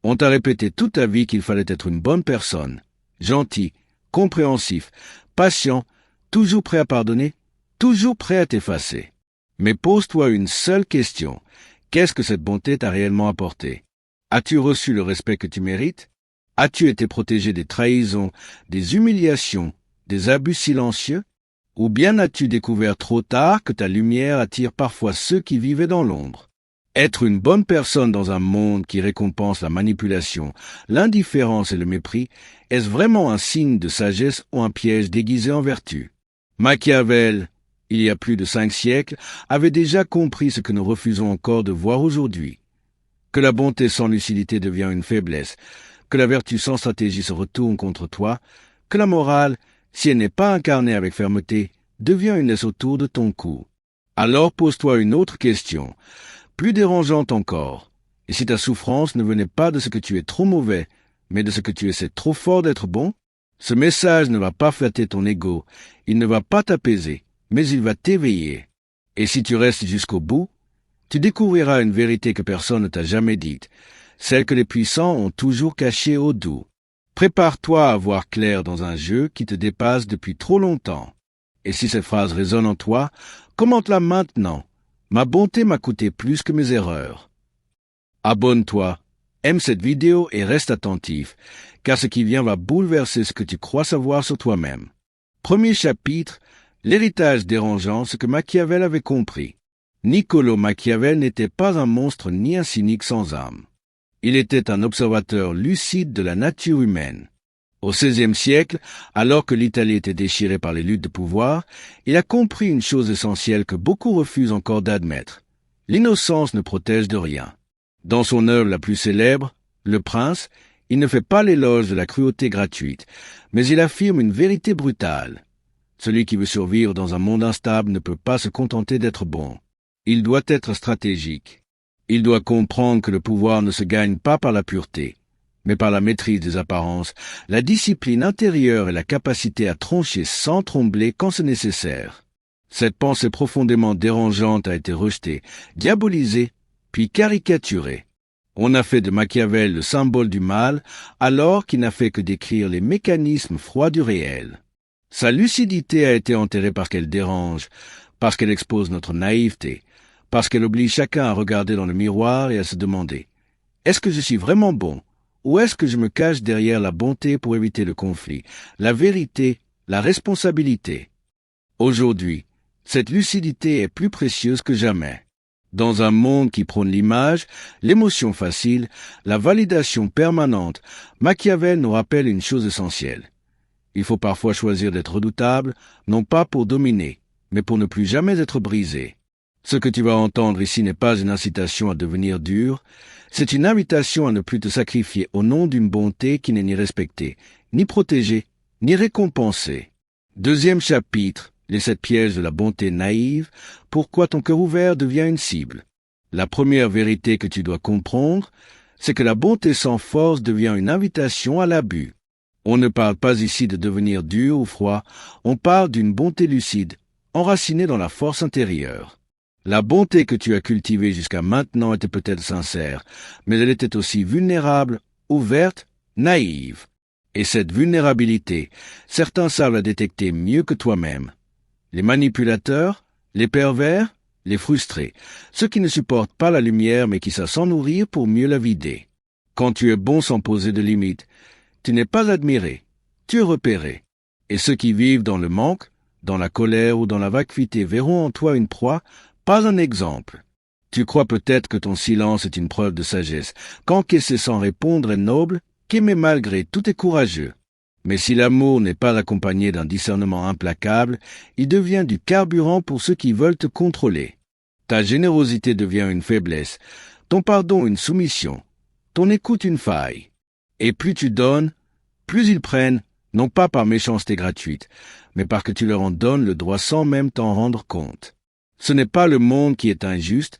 On t'a répété toute ta vie qu'il fallait être une bonne personne, gentil, compréhensif, patient, toujours prêt à pardonner, toujours prêt à t'effacer. Mais pose-toi une seule question. Qu'est-ce que cette bonté t'a réellement apporté? As-tu reçu le respect que tu mérites? As-tu été protégé des trahisons, des humiliations, des abus silencieux? Ou bien as-tu découvert trop tard que ta lumière attire parfois ceux qui vivaient dans l'ombre? Être une bonne personne dans un monde qui récompense la manipulation, l'indifférence et le mépris, est-ce vraiment un signe de sagesse ou un piège déguisé en vertu? Machiavel, il y a plus de 5 siècles, avait déjà compris ce que nous refusons encore de voir aujourd'hui. Que la bonté sans lucidité devient une faiblesse, que la vertu sans stratégie se retourne contre toi, que la morale, si elle n'est pas incarnée avec fermeté, devient une laisse autour de ton cou. Alors pose-toi une autre question, plus dérangeante encore. Et si ta souffrance ne venait pas de ce que tu es trop mauvais, mais de ce que tu essaies trop fort d'être bon? Ce message ne va pas flatter ton ego, il ne va pas t'apaiser, mais il va t'éveiller. Et si tu restes jusqu'au bout, tu découvriras une vérité que personne ne t'a jamais dite, celle que les puissants ont toujours cachée au doux. Prépare-toi à voir clair dans un jeu qui te dépasse depuis trop longtemps. Et si cette phrase résonne en toi, commente-la maintenant. Ma bonté m'a coûté plus que mes erreurs. Abonne-toi, aime cette vidéo et reste attentif, car ce qui vient va bouleverser ce que tu crois savoir sur toi-même. Premier chapitre, l'héritage dérangeant, ce que Machiavel avait compris. Niccolò Machiavel n'était pas un monstre ni un cynique sans âme. Il était un observateur lucide de la nature humaine. Au XVIe siècle, alors que l'Italie était déchirée par les luttes de pouvoir, il a compris une chose essentielle que beaucoup refusent encore d'admettre. L'innocence ne protège de rien. Dans son œuvre la plus célèbre, Le Prince, il ne fait pas l'éloge de la cruauté gratuite, mais il affirme une vérité brutale. Celui qui veut survivre dans un monde instable ne peut pas se contenter d'être bon. Il doit être stratégique. Il doit comprendre que le pouvoir ne se gagne pas par la pureté, mais par la maîtrise des apparences, la discipline intérieure et la capacité à trancher sans trembler quand c'est nécessaire. Cette pensée profondément dérangeante a été rejetée, diabolisée, puis caricaturée. On a fait de Machiavel le symbole du mal, alors qu'il n'a fait que décrire les mécanismes froids du réel. Sa lucidité a été enterrée parce qu'elle dérange, parce qu'elle expose notre naïveté, parce qu'elle oblige chacun à regarder dans le miroir et à se demander « Est-ce que je suis vraiment bon ?» Ou est-ce que je me cache derrière la bonté pour éviter le conflit, la vérité, la responsabilité? Aujourd'hui, cette lucidité est plus précieuse que jamais. Dans un monde qui prône l'image, l'émotion facile, la validation permanente, Machiavel nous rappelle une chose essentielle. Il faut parfois choisir d'être redoutable, non pas pour dominer, mais pour ne plus jamais être brisé. Ce que tu vas entendre ici n'est pas une incitation à devenir dur, c'est une invitation à ne plus te sacrifier au nom d'une bonté qui n'est ni respectée, ni protégée, ni récompensée. Deuxième chapitre, les 7 pièges de la bonté naïve, pourquoi ton cœur ouvert devient une cible. La première vérité que tu dois comprendre, c'est que la bonté sans force devient une invitation à l'abus. On ne parle pas ici de devenir dur ou froid, on parle d'une bonté lucide, enracinée dans la force intérieure. La bonté que tu as cultivée jusqu'à maintenant était peut-être sincère, mais elle était aussi vulnérable, ouverte, naïve. Et cette vulnérabilité, certains savent la détecter mieux que toi-même. Les manipulateurs, les pervers, les frustrés, ceux qui ne supportent pas la lumière mais qui savent s'en nourrir pour mieux la vider. Quand tu es bon sans poser de limites, tu n'es pas admiré, tu es repéré. Et ceux qui vivent dans le manque, dans la colère ou dans la vacuité verront en toi une proie, pas un exemple. Tu crois peut-être que ton silence est une preuve de sagesse, qu'encaisser sans répondre est noble, qu'aimer malgré tout est courageux. Mais si l'amour n'est pas accompagné d'un discernement implacable, il devient du carburant pour ceux qui veulent te contrôler. Ta générosité devient une faiblesse, ton pardon une soumission, ton écoute une faille. Et plus tu donnes, plus ils prennent, non pas par méchanceté gratuite, mais parce que tu leur en donnes le droit sans même t'en rendre compte. Ce n'est pas le monde qui est injuste,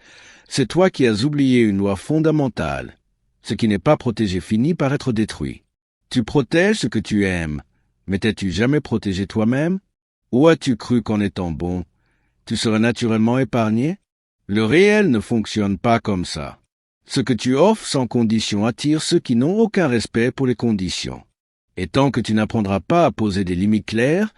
c'est toi qui as oublié une loi fondamentale. Ce qui n'est pas protégé finit par être détruit. Tu protèges ce que tu aimes, mais t'es-tu jamais protégé toi-même? Ou as-tu cru qu'en étant bon, tu serais naturellement épargné? Le réel ne fonctionne pas comme ça. Ce que tu offres sans condition attire ceux qui n'ont aucun respect pour les conditions. Et tant que tu n'apprendras pas à poser des limites claires,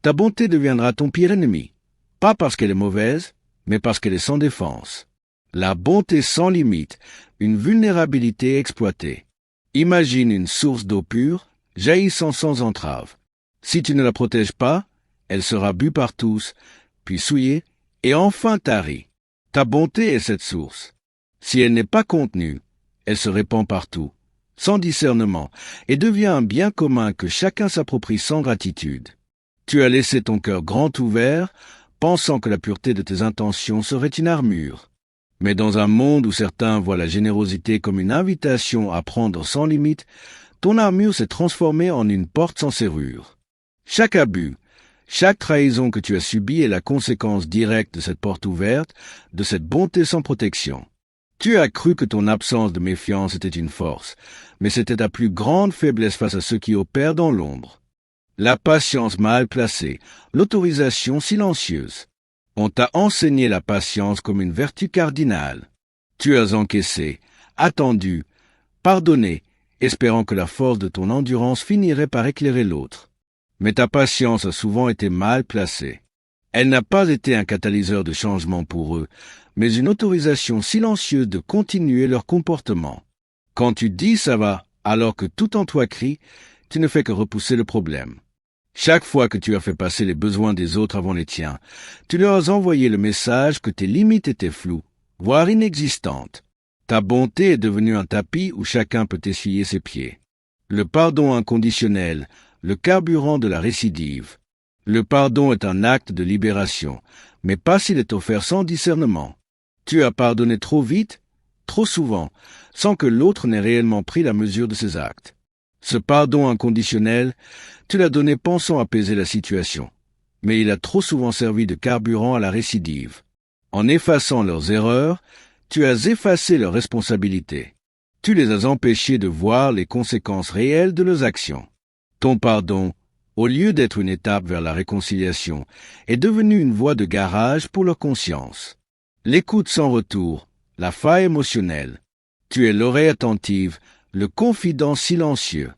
ta bonté deviendra ton pire ennemi. Pas parce qu'elle est mauvaise, mais parce qu'elle est sans défense. La bonté sans limite, une vulnérabilité exploitée. Imagine une source d'eau pure, jaillissant sans entrave. Si tu ne la protèges pas, elle sera bue par tous, puis souillée, et enfin tarie. Ta bonté est cette source. Si elle n'est pas contenue, elle se répand partout, sans discernement, et devient un bien commun que chacun s'approprie sans gratitude. Tu as laissé ton cœur grand ouvert, pensant que la pureté de tes intentions serait une armure. Mais dans un monde où certains voient la générosité comme une invitation à prendre sans limite, ton armure s'est transformée en une porte sans serrure. Chaque abus, chaque trahison que tu as subie est la conséquence directe de cette porte ouverte, de cette bonté sans protection. Tu as cru que ton absence de méfiance était une force, mais c'était ta plus grande faiblesse face à ceux qui opèrent dans l'ombre. La patience mal placée, l'autorisation silencieuse. On t'a enseigné la patience comme une vertu cardinale. Tu as encaissé, attendu, pardonné, espérant que la force de ton endurance finirait par éclairer l'autre. Mais ta patience a souvent été mal placée. Elle n'a pas été un catalyseur de changement pour eux, mais une autorisation silencieuse de continuer leur comportement. Quand tu dis ça va, alors que tout en toi crie, tu ne fais que repousser le problème. Chaque fois que tu as fait passer les besoins des autres avant les tiens, tu leur as envoyé le message que tes limites étaient floues, voire inexistantes. Ta bonté est devenue un tapis où chacun peut essuyer ses pieds. Le pardon inconditionnel, le carburant de la récidive. Le pardon est un acte de libération, mais pas s'il est offert sans discernement. Tu as pardonné trop vite, trop souvent, sans que l'autre n'ait réellement pris la mesure de ses actes. Ce pardon inconditionnel, tu l'as donné pensant apaiser la situation, mais il a trop souvent servi de carburant à la récidive. En effaçant leurs erreurs, tu as effacé leurs responsabilités. Tu les as empêchés de voir les conséquences réelles de leurs actions. Ton pardon, au lieu d'être une étape vers la réconciliation, est devenu une voie de garage pour leur conscience. L'écoute sans retour, la faille émotionnelle. Tu es l'oreille attentive, le confident silencieux.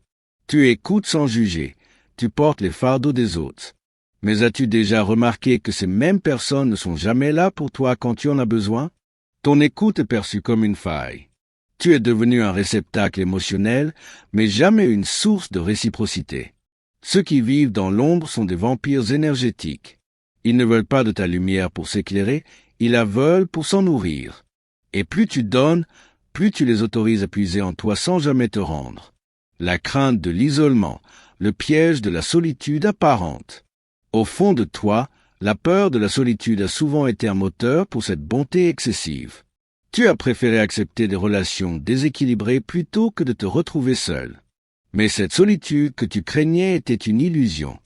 Tu écoutes sans juger, tu portes les fardeaux des autres. Mais as-tu déjà remarqué que ces mêmes personnes ne sont jamais là pour toi quand tu en as besoin? Ton écoute est perçue comme une faille. Tu es devenu un réceptacle émotionnel, mais jamais une source de réciprocité. Ceux qui vivent dans l'ombre sont des vampires énergétiques. Ils ne veulent pas de ta lumière pour s'éclairer, ils la veulent pour s'en nourrir. Et plus tu donnes, plus tu les autorises à puiser en toi sans jamais te rendre. La crainte de l'isolement, le piège de la solitude apparente. Au fond de toi, la peur de la solitude a souvent été un moteur pour cette bonté excessive. Tu as préféré accepter des relations déséquilibrées plutôt que de te retrouver seul. Mais cette solitude que tu craignais était une illusion.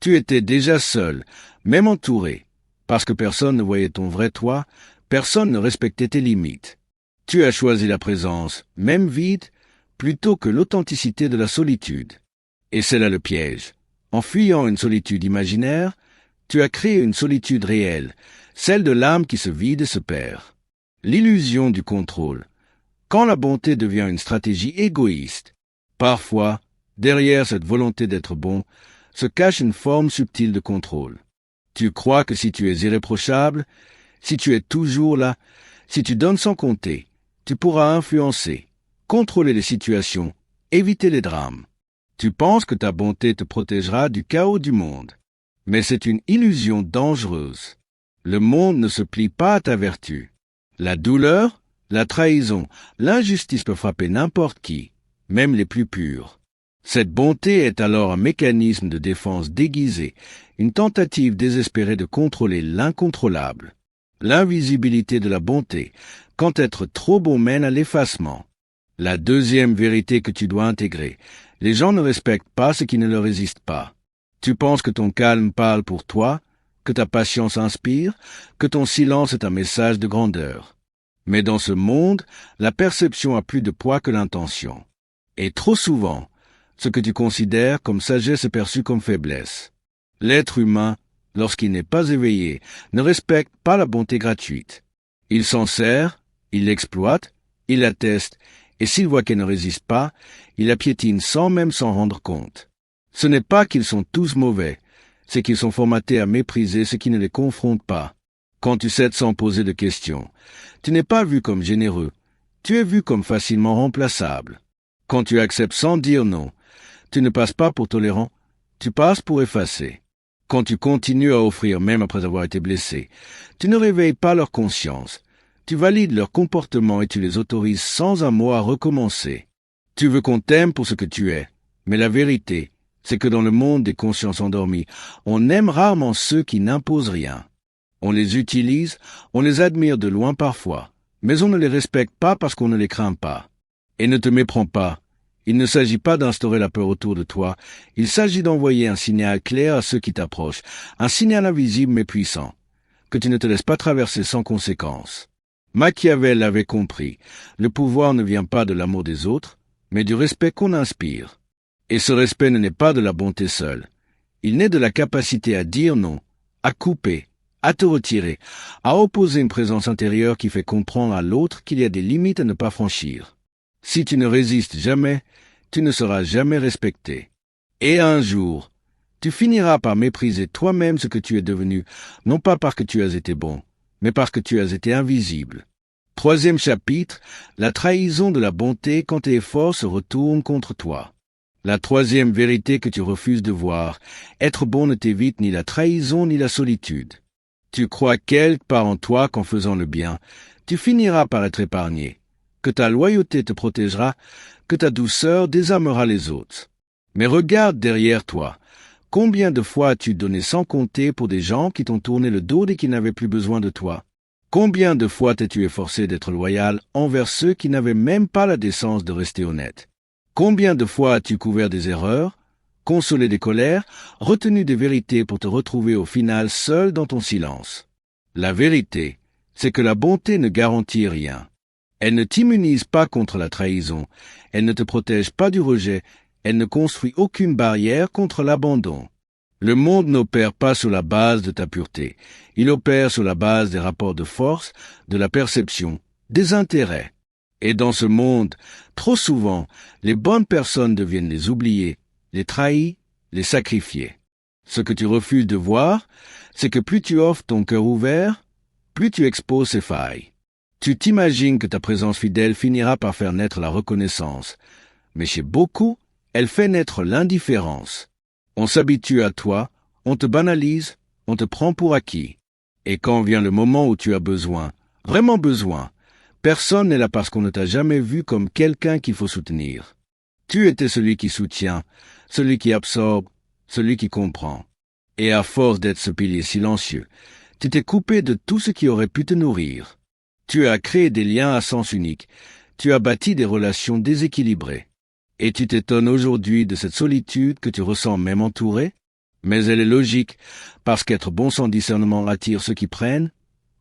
Tu étais déjà seul, même entouré, parce que personne ne voyait ton vrai toi, personne ne respectait tes limites. Tu as choisi la présence, même vide, plutôt que l'authenticité de la solitude. Et c'est là le piège. En fuyant une solitude imaginaire, tu as créé une solitude réelle, celle de l'âme qui se vide et se perd. L'illusion du contrôle. Quand la bonté devient une stratégie égoïste, parfois, derrière cette volonté d'être bon, se cache une forme subtile de contrôle. Tu crois que si tu es irréprochable, si tu es toujours là, si tu donnes sans compter, tu pourras influencer, contrôler les situations, éviter les drames. Tu penses que ta bonté te protégera du chaos du monde. Mais c'est une illusion dangereuse. Le monde ne se plie pas à ta vertu. La douleur, la trahison, l'injustice peut frapper n'importe qui, même les plus purs. Cette bonté est alors un mécanisme de défense déguisé, une tentative désespérée de contrôler l'incontrôlable. L'invisibilité de la bonté, quand être trop bon mène à l'effacement. La deuxième vérité que tu dois intégrer, les gens ne respectent pas ce qui ne leur résiste pas. Tu penses que ton calme parle pour toi, que ta patience inspire, que ton silence est un message de grandeur. Mais dans ce monde, la perception a plus de poids que l'intention. Et trop souvent, ce que tu considères comme sagesse est perçu comme faiblesse. L'être humain, lorsqu'il n'est pas éveillé, ne respecte pas la bonté gratuite. Il s'en sert, il l'exploite, Il la teste, et s'il voit qu'elle ne résiste pas, il la piétine sans même s'en rendre compte. Ce n'est pas qu'ils sont tous mauvais, c'est qu'ils sont formatés à mépriser ce qui ne les confronte pas. Quand tu cèdes sans poser de questions, tu n'es pas vu comme généreux, tu es vu comme facilement remplaçable. Quand tu acceptes sans dire non, tu ne passes pas pour tolérant, tu passes pour effacé. Quand tu continues à offrir même après avoir été blessé, tu ne réveilles pas leur conscience. Tu valides leur comportement et tu les autorises sans un mot à recommencer. Tu veux qu'on t'aime pour ce que tu es, mais la vérité, c'est que dans le monde des consciences endormies, on aime rarement ceux qui n'imposent rien. On les utilise, on les admire de loin parfois, mais on ne les respecte pas parce qu'on ne les craint pas. Et ne te méprends pas. Il ne s'agit pas d'instaurer la peur autour de toi, il s'agit d'envoyer un signal clair à ceux qui t'approchent, un signal invisible mais puissant, que tu ne te laisses pas traverser sans conséquence. Machiavel l'avait compris, le pouvoir ne vient pas de l'amour des autres, mais du respect qu'on inspire. Et ce respect ne naît pas de la bonté seule, il naît de la capacité à dire non, à couper, à te retirer, à opposer une présence intérieure qui fait comprendre à l'autre qu'il y a des limites à ne pas franchir. Si tu ne résistes jamais, tu ne seras jamais respecté. Et un jour, tu finiras par mépriser toi-même ce que tu es devenu, non pas parce que tu as été bon, mais parce que tu as été invisible. 3e chapitre, la trahison de la bonté quand tes efforts se retournent contre toi. La 3e vérité que tu refuses de voir, être bon ne t'évite ni la trahison ni la solitude. Tu crois quelque part en toi qu'en faisant le bien, tu finiras par être épargné, que ta loyauté te protégera, que ta douceur désarmera les autres. Mais regarde derrière toi. Combien de fois as-tu donné sans compter pour des gens qui t'ont tourné le dos et qui n'avaient plus besoin de toi? Combien de fois t'es-tu efforcé d'être loyal envers ceux qui n'avaient même pas la décence de rester honnêtes? Combien de fois as-tu couvert des erreurs, consolé des colères, retenu des vérités pour te retrouver au final seul dans ton silence? La vérité, c'est que la bonté ne garantit rien. Elle ne t'immunise pas contre la trahison, elle ne te protège pas du rejet, elle ne construit aucune barrière contre l'abandon. Le monde n'opère pas sur la base de ta pureté, il opère sur la base des rapports de force, de la perception, des intérêts. Et dans ce monde, trop souvent, les bonnes personnes deviennent les oubliés, les trahis, les sacrifiés. Ce que tu refuses de voir, c'est que plus tu offres ton cœur ouvert, plus tu exposes ses failles. Tu t'imagines que ta présence fidèle finira par faire naître la reconnaissance, mais chez beaucoup, elle fait naître l'indifférence. On s'habitue à toi, on te banalise, on te prend pour acquis. Et quand vient le moment où tu as besoin, vraiment besoin, personne n'est là parce qu'on ne t'a jamais vu comme quelqu'un qu'il faut soutenir. Tu étais celui qui soutient, celui qui absorbe, celui qui comprend. Et à force d'être ce pilier silencieux, tu t'es coupé de tout ce qui aurait pu te nourrir. Tu as créé des liens à sens unique, tu as bâti des relations déséquilibrées. Et tu t'étonnes aujourd'hui de cette solitude que tu ressens même entouré? Mais elle est logique, parce qu'être bon sans discernement attire ceux qui prennent,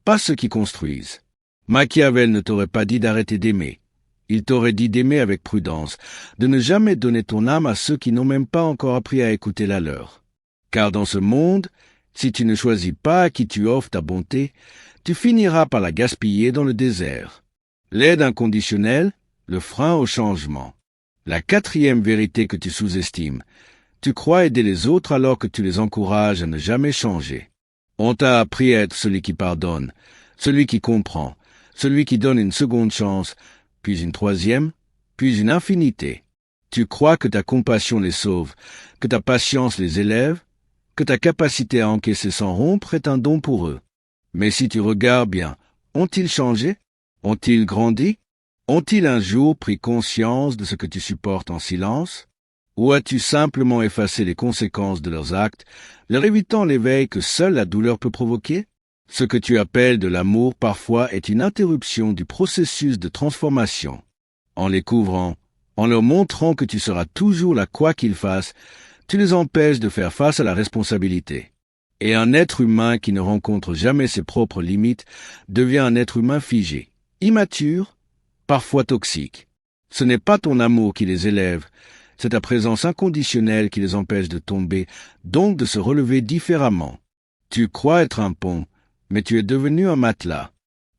pas ceux qui construisent. Machiavel ne t'aurait pas dit d'arrêter d'aimer. Il t'aurait dit d'aimer avec prudence, de ne jamais donner ton âme à ceux qui n'ont même pas encore appris à écouter la leur. Car dans ce monde, si tu ne choisis pas à qui tu offres ta bonté, tu finiras par la gaspiller dans le désert. L'aide inconditionnelle, le frein au changement. La 4e vérité que tu sous-estimes, tu crois aider les autres alors que tu les encourages à ne jamais changer. On t'a appris à être celui qui pardonne, celui qui comprend, celui qui donne une seconde chance, puis une 3e, puis une infinité. Tu crois que ta compassion les sauve, que ta patience les élève, que ta capacité à encaisser sans rompre est un don pour eux. Mais si tu regardes bien, ont-ils changé? Ont-ils grandi? Ont-ils un jour pris conscience de ce que tu supportes en silence? Ou as-tu simplement effacé les conséquences de leurs actes, leur évitant l'éveil que seule la douleur peut provoquer? Ce que tu appelles de l'amour parfois est une interruption du processus de transformation. En les couvrant, en leur montrant que tu seras toujours là quoi qu'ils fassent, tu les empêches de faire face à la responsabilité. Et un être humain qui ne rencontre jamais ses propres limites devient un être humain figé, immature, parfois toxique. Ce n'est pas ton amour qui les élève, c'est ta présence inconditionnelle qui les empêche de tomber, donc de se relever différemment. Tu crois être un pont, mais tu es devenu un matelas.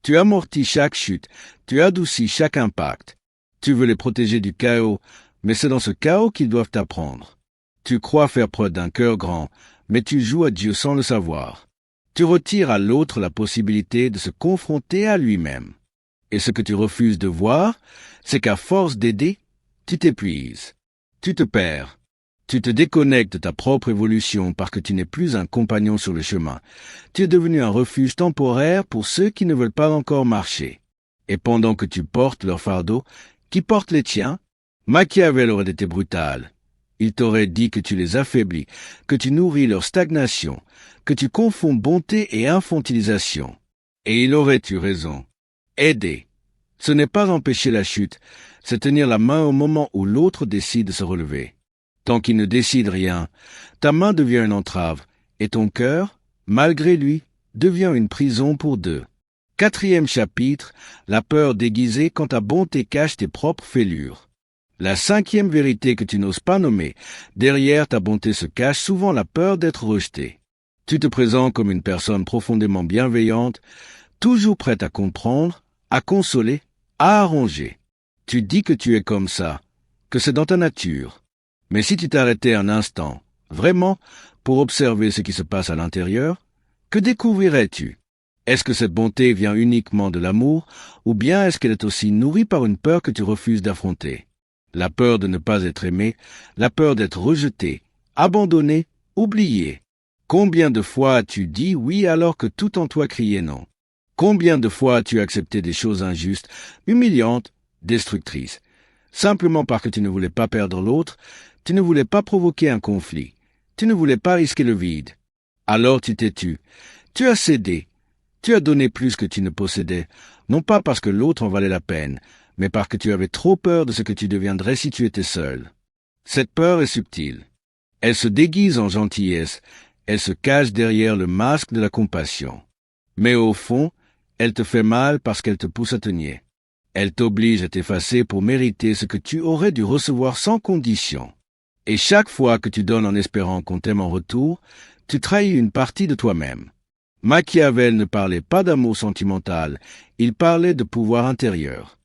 Tu amortis chaque chute, tu adoucis chaque impact. Tu veux les protéger du chaos, mais c'est dans ce chaos qu'ils doivent apprendre. Tu crois faire preuve d'un cœur grand, mais tu joues à Dieu sans le savoir. Tu retires à l'autre la possibilité de se confronter à lui-même. Et ce que tu refuses de voir, c'est qu'à force d'aider, tu t'épuises. Tu te perds. Tu te déconnectes de ta propre évolution parce que tu n'es plus un compagnon sur le chemin. Tu es devenu un refuge temporaire pour ceux qui ne veulent pas encore marcher. Et pendant que tu portes leur fardeau, qui porte les tiens? Machiavel aurait été brutal. Il t'aurait dit que tu les affaiblis, que tu nourris leur stagnation, que tu confonds bonté et infantilisation. Et il aurait eu raison. Aider. Ce n'est pas empêcher la chute, c'est tenir la main au moment où l'autre décide de se relever. Tant qu'il ne décide rien, ta main devient une entrave, et ton cœur, malgré lui, devient une prison pour deux. 4e chapitre, la peur déguisée quand ta bonté cache tes propres fêlures. La 5e vérité que tu n'oses pas nommer, derrière ta bonté se cache souvent la peur d'être rejeté. Tu te présentes comme une personne profondément bienveillante, toujours prête à comprendre, à consoler, à arranger. Tu dis que tu es comme ça, que c'est dans ta nature. Mais si tu t'arrêtais un instant, vraiment, pour observer ce qui se passe à l'intérieur, que découvrirais-tu? Est-ce que cette bonté vient uniquement de l'amour, ou bien est-ce qu'elle est aussi nourrie par une peur que tu refuses d'affronter? La peur de ne pas être aimé, la peur d'être rejeté, abandonné, oublié. Combien de fois as-tu dit oui alors que tout en toi criait non? Combien de fois as-tu accepté des choses injustes, humiliantes, destructrices? Simplement parce que tu ne voulais pas perdre l'autre, tu ne voulais pas provoquer un conflit, tu ne voulais pas risquer le vide. Alors tu t'es tu, tu as cédé, tu as donné plus que tu ne possédais, non pas parce que l'autre en valait la peine, mais parce que tu avais trop peur de ce que tu deviendrais si tu étais seul. Cette peur est subtile. Elle se déguise en gentillesse, elle se cache derrière le masque de la compassion. Mais au fond, elle te fait mal parce qu'elle te pousse à te nier. Elle t'oblige à t'effacer pour mériter ce que tu aurais dû recevoir sans condition. Et chaque fois que tu donnes en espérant qu'on t'aime en retour, tu trahis une partie de toi-même. Machiavel ne parlait pas d'amour sentimental, il parlait de pouvoir intérieur.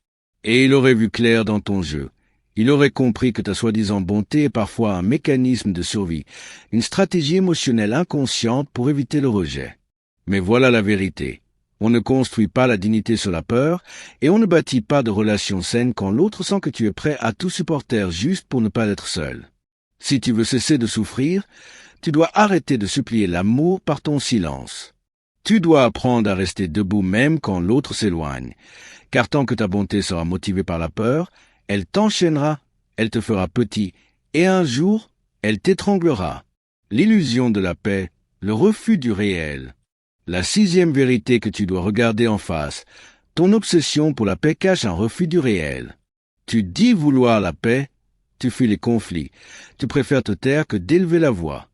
Et il aurait vu clair dans ton jeu. Il aurait compris que ta soi-disant bonté est parfois un mécanisme de survie, une stratégie émotionnelle inconsciente pour éviter le rejet. Mais voilà la vérité. On ne construit pas la dignité sur la peur, et on ne bâtit pas de relations saines quand l'autre sent que tu es prêt à tout supporter juste pour ne pas être seul. Si tu veux cesser de souffrir, tu dois arrêter de supplier l'amour par ton silence. Tu dois apprendre à rester debout même quand l'autre s'éloigne, car tant que ta bonté sera motivée par la peur, elle t'enchaînera, elle te fera petit, et un jour, elle t'étranglera. L'illusion de la paix, le refus du réel. La 6e vérité que tu dois regarder en face, ton obsession pour la paix cache un refus du réel. Tu dis vouloir la paix, tu fuis les conflits, tu préfères te taire que d'élever la voix.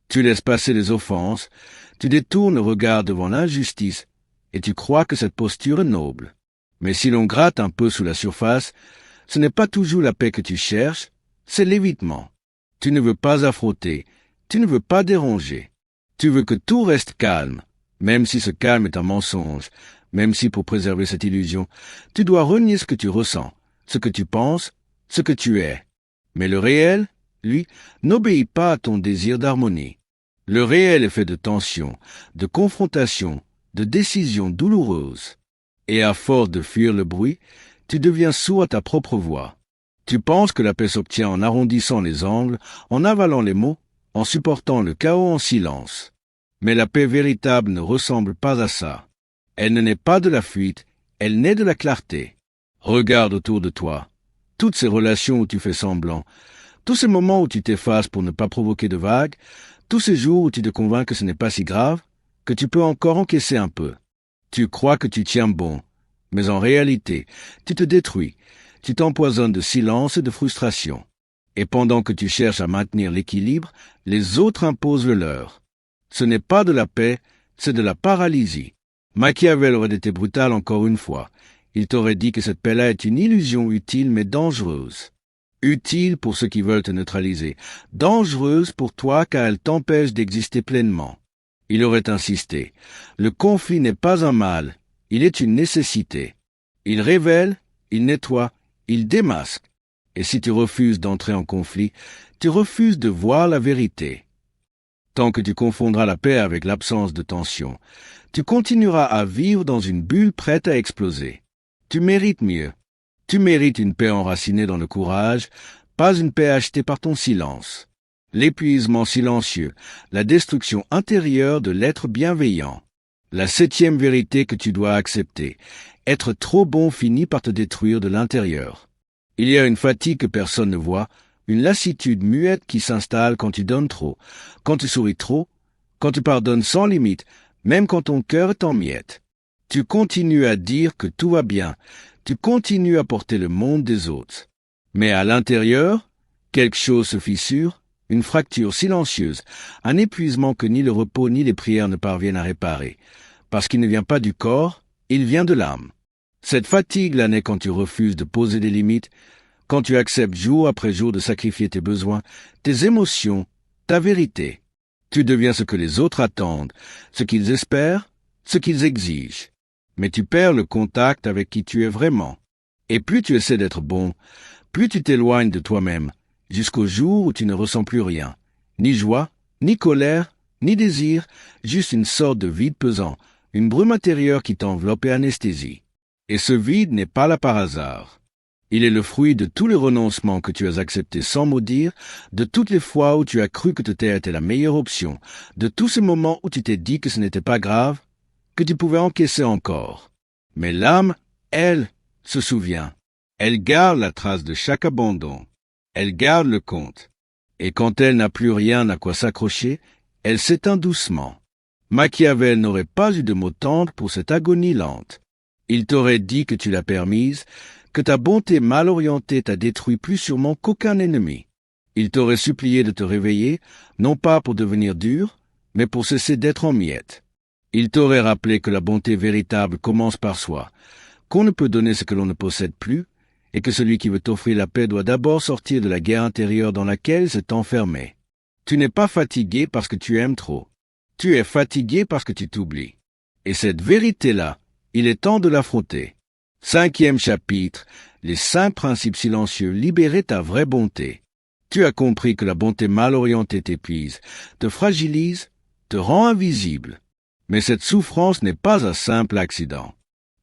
Tu laisses passer les offenses, tu détournes le regard devant l'injustice, et tu crois que cette posture est noble. Mais si l'on gratte un peu sous la surface, ce n'est pas toujours la paix que tu cherches, c'est l'évitement. Tu ne veux pas affronter, tu ne veux pas déranger. Tu veux que tout reste calme, même si ce calme est un mensonge, même si pour préserver cette illusion, tu dois renier ce que tu ressens, ce que tu penses, ce que tu es. Mais le réel, lui, n'obéit pas à ton désir d'harmonie. Le réel est fait de tensions, de confrontations, de décisions douloureuses. Et à force de fuir le bruit, tu deviens sourd à ta propre voix. Tu penses que la paix s'obtient en arrondissant les angles, en avalant les mots, en supportant le chaos en silence. Mais la paix véritable ne ressemble pas à ça. Elle ne naît pas de la fuite, elle naît de la clarté. Regarde autour de toi. Toutes ces relations où tu fais semblant, tous ces moments où tu t'effaces pour ne pas provoquer de vagues, tous ces jours où tu te convaincs que ce n'est pas si grave, que tu peux encore encaisser un peu. Tu crois que tu tiens bon, mais en réalité, tu te détruis, tu t'empoisonnes de silence et de frustration. Et pendant que tu cherches à maintenir l'équilibre, les autres imposent le leur. Ce n'est pas de la paix, c'est de la paralysie. Machiavel aurait été brutal encore une fois. Il t'aurait dit que cette paix-là est une illusion utile mais dangereuse. Utile pour ceux qui veulent te neutraliser, dangereuse pour toi car elle t'empêche d'exister pleinement. Il aurait insisté. Le conflit n'est pas un mal, Il est une nécessité. Il révèle, il nettoie, il démasque. Et si tu refuses d'entrer en conflit, tu refuses de voir la vérité. Tant que tu confondras la paix avec l'absence de tension, tu continueras à vivre dans une bulle prête à exploser. Tu mérites mieux. Tu mérites une paix enracinée dans le courage, pas une paix achetée par ton silence. L'épuisement silencieux, la destruction intérieure de l'être bienveillant. La 7e vérité que tu dois accepter, être trop bon finit par te détruire de l'intérieur. Il y a une fatigue que personne ne voit, une lassitude muette qui s'installe quand tu donnes trop, quand tu souris trop, quand tu pardonnes sans limite, même quand ton cœur est en miettes. Tu continues à dire que tout va bien, tu continues à porter le monde des autres. Mais à l'intérieur, quelque chose se fissure, une fracture silencieuse, un épuisement que ni le repos ni les prières ne parviennent à réparer. Parce qu'il ne vient pas du corps, il vient de l'âme. Cette fatigue-là naît quand tu refuses de poser des limites, quand tu acceptes jour après jour de sacrifier tes besoins, tes émotions, ta vérité. Tu deviens ce que les autres attendent, ce qu'ils espèrent, ce qu'ils exigent. Mais tu perds le contact avec qui tu es vraiment. Et plus tu essaies d'être bon, plus tu t'éloignes de toi-même, jusqu'au jour où tu ne ressens plus rien. Ni joie, ni colère, ni désir, juste une sorte de vide pesant, une brume intérieure qui t'enveloppe et anesthésie. Et ce vide n'est pas là par hasard. Il est le fruit de tous les renoncements que tu as acceptés sans mot dire, de toutes les fois où tu as cru que te taire était la meilleure option, de tous ces moments où tu t'es dit que ce n'était pas grave, que tu pouvais encaisser encore. Mais l'âme, elle, se souvient. Elle garde la trace de chaque abandon. Elle garde le compte. Et quand elle n'a plus rien à quoi s'accrocher, elle s'éteint doucement. Machiavel n'aurait pas eu de mots tendres pour cette agonie lente. Il t'aurait dit que tu l'as permise, que ta bonté mal orientée t'a détruit plus sûrement qu'aucun ennemi. Il t'aurait supplié de te réveiller, non pas pour devenir dur, mais pour cesser d'être en miettes. Il t'aurait rappelé que la bonté véritable commence par soi, qu'on ne peut donner ce que l'on ne possède plus, et que celui qui veut t'offrir la paix doit d'abord sortir de la guerre intérieure dans laquelle il s'est enfermé. Tu n'es pas fatigué parce que tu aimes trop. Tu es fatigué parce que tu t'oublies. Et cette vérité-là, il est temps de l'affronter. 5e chapitre, les 5 principes silencieux, libérer ta vraie bonté. Tu as compris que la bonté mal orientée t'épuise, te fragilise, te rend invisible. Mais cette souffrance n'est pas un simple accident.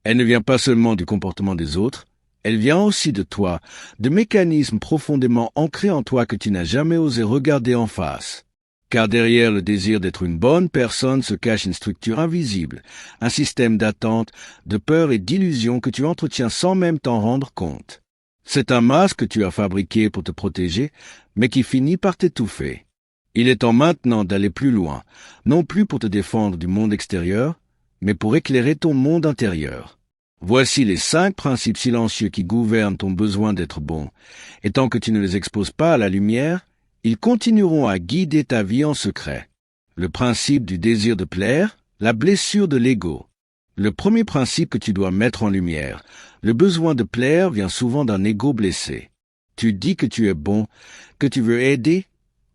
Elle ne vient pas seulement du comportement des autres, elle vient aussi de toi, de mécanismes profondément ancrés en toi que tu n'as jamais osé regarder en face. Car derrière le désir d'être une bonne personne se cache une structure invisible, un système d'attente, de peur et d'illusion que tu entretiens sans même t'en rendre compte. C'est un masque que tu as fabriqué pour te protéger, mais qui finit par t'étouffer. Il est temps maintenant d'aller plus loin, non plus pour te défendre du monde extérieur, mais pour éclairer ton monde intérieur. Voici les 5 principes silencieux qui gouvernent ton besoin d'être bon, et tant que tu ne les exposes pas à la lumière, ils continueront à guider ta vie en secret. Le principe du désir de plaire, la blessure de l'ego. Le premier principe que tu dois mettre en lumière, le besoin de plaire vient souvent d'un ego blessé. Tu dis que tu es bon, que tu veux aider,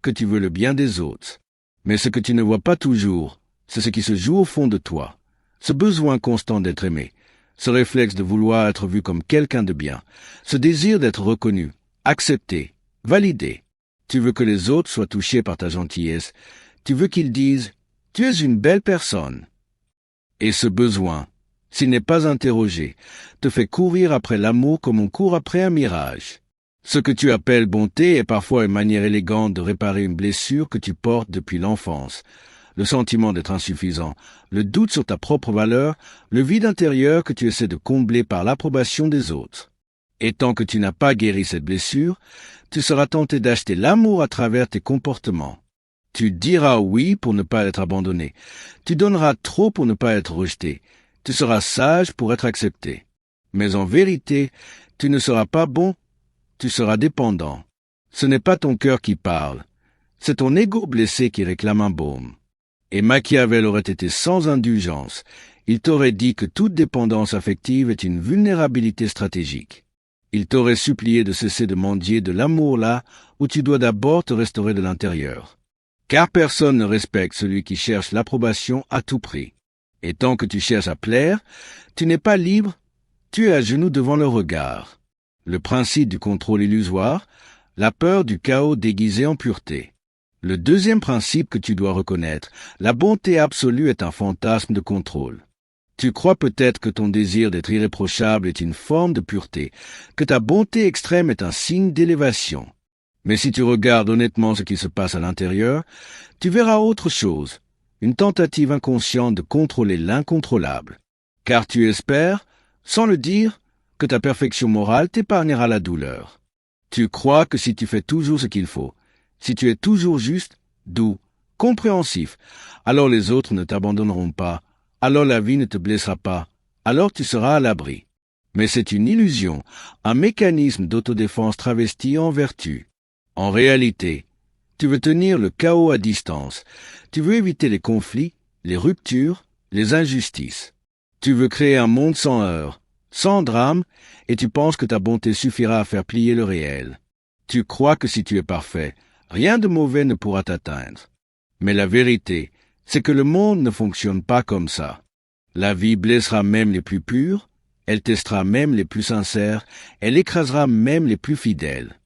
que tu veux le bien des autres. Mais ce que tu ne vois pas toujours, c'est ce qui se joue au fond de toi. Ce besoin constant d'être aimé, ce réflexe de vouloir être vu comme quelqu'un de bien, ce désir d'être reconnu, accepté, validé. Tu veux que les autres soient touchés par ta gentillesse. Tu veux qu'ils disent « Tu es une belle personne ». Et ce besoin, s'il n'est pas interrogé, te fait courir après l'amour comme on court après un mirage. Ce que tu appelles bonté est parfois une manière élégante de réparer une blessure que tu portes depuis l'enfance. Le sentiment d'être insuffisant, le doute sur ta propre valeur, le vide intérieur que tu essaies de combler par l'approbation des autres. Et tant que tu n'as pas guéri cette blessure, tu seras tenté d'acheter l'amour à travers tes comportements. Tu diras oui pour ne pas être abandonné. Tu donneras trop pour ne pas être rejeté. Tu seras sage pour être accepté. Mais en vérité, tu ne seras pas bon, tu seras dépendant. Ce n'est pas ton cœur qui parle, c'est ton ego blessé qui réclame un baume. Et Machiavel aurait été sans indulgence. Il t'aurait dit que toute dépendance affective est une vulnérabilité stratégique. Il t'aurait supplié de cesser de mendier de l'amour là où tu dois d'abord te restaurer de l'intérieur. Car personne ne respecte celui qui cherche l'approbation à tout prix. Et tant que tu cherches à plaire, tu n'es pas libre, tu es à genoux devant le regard. Le principe du contrôle illusoire, la peur du chaos déguisé en pureté. Le deuxième principe que tu dois reconnaître, la bonté absolue est un fantasme de contrôle. Tu crois peut-être que ton désir d'être irréprochable est une forme de pureté, que ta bonté extrême est un signe d'élévation. Mais si tu regardes honnêtement ce qui se passe à l'intérieur, tu verras autre chose, une tentative inconsciente de contrôler l'incontrôlable. Car tu espères, sans le dire, que ta perfection morale t'épargnera la douleur. Tu crois que si tu fais toujours ce qu'il faut, si tu es toujours juste, doux, compréhensif, alors les autres ne t'abandonneront pas, alors la vie ne te blessera pas, alors tu seras à l'abri. Mais c'est une illusion, un mécanisme d'autodéfense travesti en vertu. En réalité, tu veux tenir le chaos à distance, tu veux éviter les conflits, les ruptures, les injustices. Tu veux créer un monde sans heurts, sans drame, et tu penses que ta bonté suffira à faire plier le réel. Tu crois que si tu es parfait, rien de mauvais ne pourra t'atteindre. Mais la vérité, c'est que le monde ne fonctionne pas comme ça. La vie blessera même les plus purs, elle testera même les plus sincères, elle écrasera même les plus fidèles.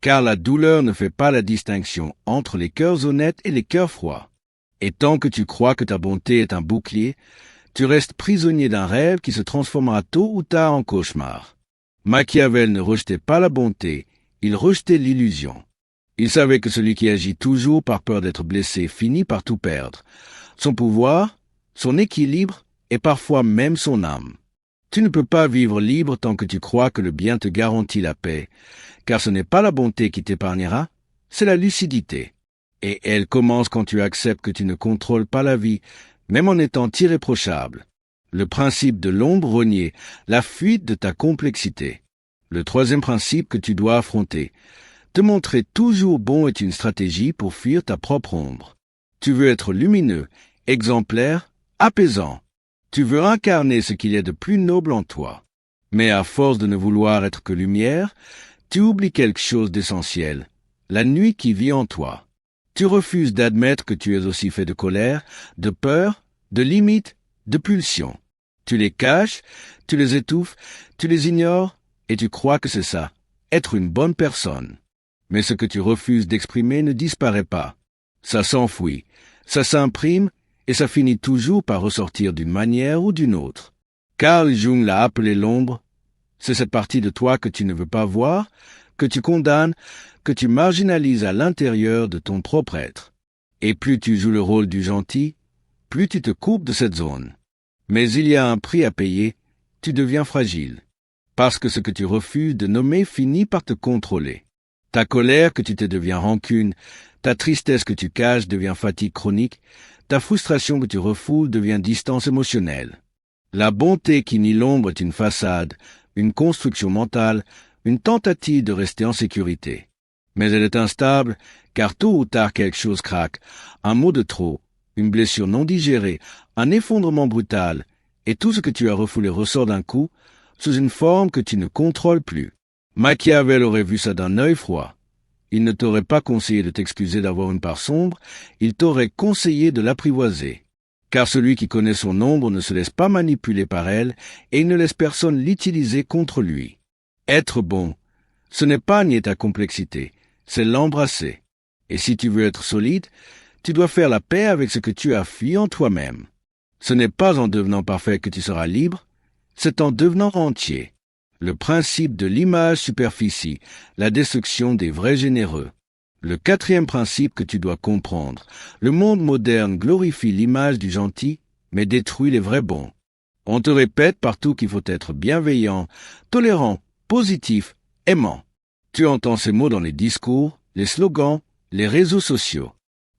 Car la douleur ne fait pas la distinction entre les cœurs honnêtes et les cœurs froids. Et tant que tu crois que ta bonté est un bouclier, tu restes prisonnier d'un rêve qui se transformera tôt ou tard en cauchemar. Machiavel ne rejetait pas la bonté, il rejetait l'illusion. Il savait que celui qui agit toujours par peur d'être blessé finit par tout perdre. Son pouvoir, son équilibre et parfois même son âme. Tu ne peux pas vivre libre tant que tu crois que le bien te garantit la paix, car ce n'est pas la bonté qui t'épargnera, c'est la lucidité. Et elle commence quand tu acceptes que tu ne contrôles pas la vie, même en étant irréprochable. Le principe de l'ombre reniée, la fuite de ta complexité. Le troisième principe que tu dois affronter. Te montrer toujours bon est une stratégie pour fuir ta propre ombre. Tu veux être lumineux, exemplaire, apaisant. Tu veux incarner ce qu'il y a de plus noble en toi. Mais à force de ne vouloir être que lumière, tu oublies quelque chose d'essentiel, la nuit qui vit en toi. Tu refuses d'admettre que tu es aussi fait de colère, de peur, de limites, de pulsions. Tu les caches, tu les étouffes, tu les ignores, et tu crois que c'est ça, être une bonne personne. Mais ce que tu refuses d'exprimer ne disparaît pas. Ça s'enfouit, ça s'imprime, et ça finit toujours par ressortir d'une manière ou d'une autre. Carl Jung l'a appelé l'ombre. C'est cette partie de toi que tu ne veux pas voir, que tu condamnes, que tu marginalises à l'intérieur de ton propre être. Et plus tu joues le rôle du gentil, plus tu te coupes de cette zone. Mais il y a un prix à payer, tu deviens fragile. Parce que ce que tu refuses de nommer finit par te contrôler. Ta colère que tu te deviens rancune, ta tristesse que tu caches devient fatigue chronique, ta frustration que tu refoules devient distance émotionnelle. La bonté qui nie l'ombre est une façade, une construction mentale, une tentative de rester en sécurité. Mais elle est instable, car tôt ou tard quelque chose craque, un mot de trop, une blessure non digérée, un effondrement brutal, et tout ce que tu as refoulé ressort d'un coup, sous une forme que tu ne contrôles plus. Machiavel aurait vu ça d'un œil froid. Il ne t'aurait pas conseillé de t'excuser d'avoir une part sombre, il t'aurait conseillé de l'apprivoiser. Car celui qui connaît son ombre ne se laisse pas manipuler par elle, et il ne laisse personne l'utiliser contre lui. Être bon, ce n'est pas nier ta complexité, c'est l'embrasser. Et si tu veux être solide, tu dois faire la paix avec ce que tu as fui en toi-même. Ce n'est pas en devenant parfait que tu seras libre, c'est en devenant entier. Le principe de l'image-superficie, la destruction des vrais généreux. Le quatrième principe que tu dois comprendre, le monde moderne glorifie l'image du gentil, mais détruit les vrais bons. On te répète partout qu'il faut être bienveillant, tolérant, positif, aimant. Tu entends ces mots dans les discours, les slogans, les réseaux sociaux.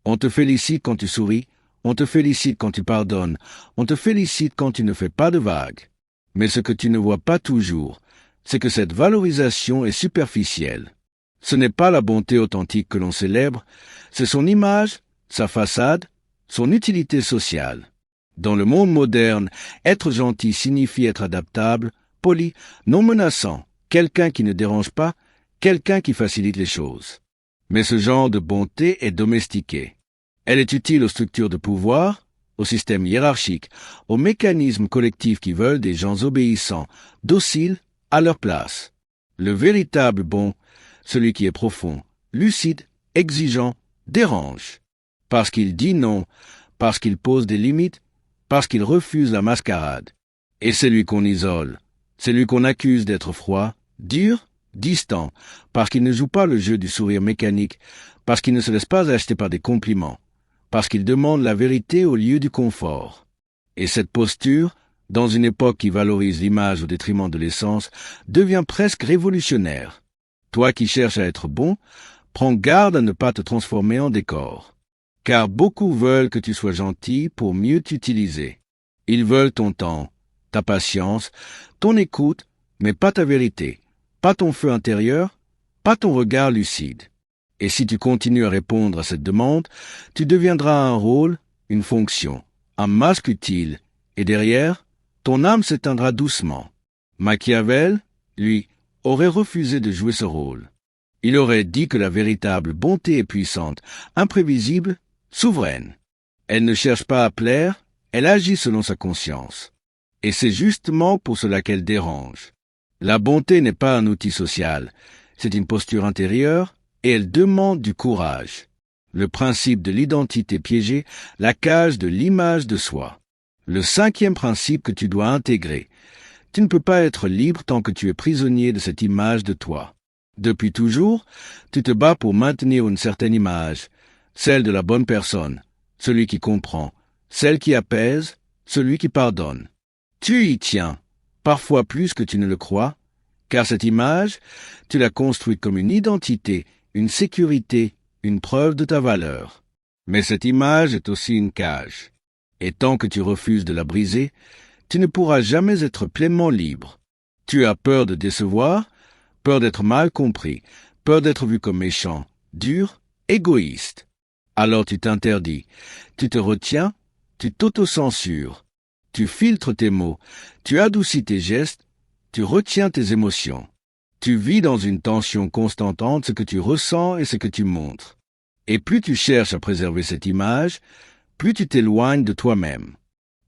On te félicite quand tu souris, on te félicite quand tu pardonnes, on te félicite quand tu ne fais pas de vagues. Mais ce que tu ne vois pas toujours, c'est que cette valorisation est superficielle. Ce n'est pas la bonté authentique que l'on célèbre, c'est son image, sa façade, son utilité sociale. Dans le monde moderne, être gentil signifie être adaptable, poli, non menaçant, quelqu'un qui ne dérange pas, quelqu'un qui facilite les choses. Mais ce genre de bonté est domestiquée. Elle est utile aux structures de pouvoir, au système hiérarchique, aux mécanismes collectifs qui veulent des gens obéissants, dociles, à leur place. Le véritable bon, celui qui est profond, lucide, exigeant, dérange. Parce qu'il dit non, parce qu'il pose des limites, parce qu'il refuse la mascarade. Et c'est lui qu'on isole, c'est lui qu'on accuse d'être froid, dur, distant, parce qu'il ne joue pas le jeu du sourire mécanique, parce qu'il ne se laisse pas acheter par des compliments, parce qu'il demande la vérité au lieu du confort. Et cette posture, dans une époque qui valorise l'image au détriment de l'essence, devient presque révolutionnaire. Toi qui cherches à être bon, prends garde à ne pas te transformer en décor. Car beaucoup veulent que tu sois gentil pour mieux t'utiliser. Ils veulent ton temps, ta patience, ton écoute, mais pas ta vérité, pas ton feu intérieur, pas ton regard lucide. Et si tu continues à répondre à cette demande, tu deviendras un rôle, une fonction, un masque utile, et derrière, ton âme s'éteindra doucement. Machiavel, lui, aurait refusé de jouer ce rôle. Il aurait dit que la véritable bonté est puissante, imprévisible, souveraine. Elle ne cherche pas à plaire, elle agit selon sa conscience. Et c'est justement pour cela qu'elle dérange. La bonté n'est pas un outil social, c'est une posture intérieure et elle demande du courage. Le principe de l'identité piégée, la cage de l'image de soi. Le 5e principe que tu dois intégrer. Tu ne peux pas être libre tant que tu es prisonnier de cette image de toi. Depuis toujours, tu te bats pour maintenir une certaine image, celle de la bonne personne, celui qui comprend, celle qui apaise, celui qui pardonne. Tu y tiens, parfois plus que tu ne le crois, car cette image, tu l'as construite comme une identité, une sécurité, une preuve de ta valeur. Mais cette image est aussi une cage. Et tant que tu refuses de la briser, tu ne pourras jamais être pleinement libre. Tu as peur de décevoir, peur d'être mal compris, peur d'être vu comme méchant, dur, égoïste. Alors tu t'interdis, tu te retiens, tu t'autocensures, tu filtres tes mots, tu adoucis tes gestes, tu retiens tes émotions. Tu vis dans une tension constante entre ce que tu ressens et ce que tu montres. Et plus tu cherches à préserver cette image, plus tu t'éloignes de toi-même.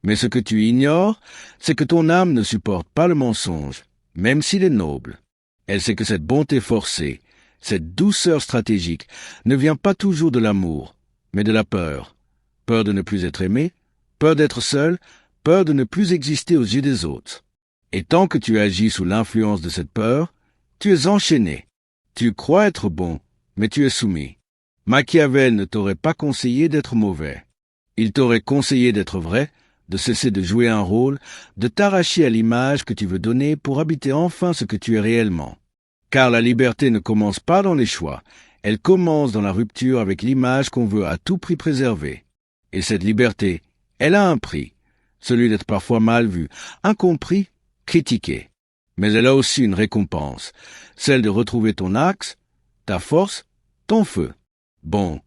Mais ce que tu ignores, c'est que ton âme ne supporte pas le mensonge, même s'il est noble. Elle sait que cette bonté forcée, cette douceur stratégique, ne vient pas toujours de l'amour, mais de la peur. Peur de ne plus être aimé, peur d'être seul, peur de ne plus exister aux yeux des autres. Et tant que tu agis sous l'influence de cette peur, tu es enchaîné. Tu crois être bon, mais tu es soumis. Machiavel ne t'aurait pas conseillé d'être mauvais. Il t'aurait conseillé d'être vrai, de cesser de jouer un rôle, de t'arracher à l'image que tu veux donner pour habiter enfin ce que tu es réellement. Car la liberté ne commence pas dans les choix, elle commence dans la rupture avec l'image qu'on veut à tout prix préserver. Et cette liberté, elle a un prix, celui d'être parfois mal vu, incompris, critiqué. Mais elle a aussi une récompense, celle de retrouver ton axe, ta force, ton feu. Bon,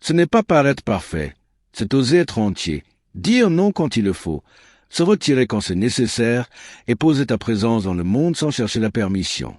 ce n'est pas paraître parfait, c'est oser être entier, dire non quand il le faut, se retirer quand c'est nécessaire et poser ta présence dans le monde sans chercher la permission.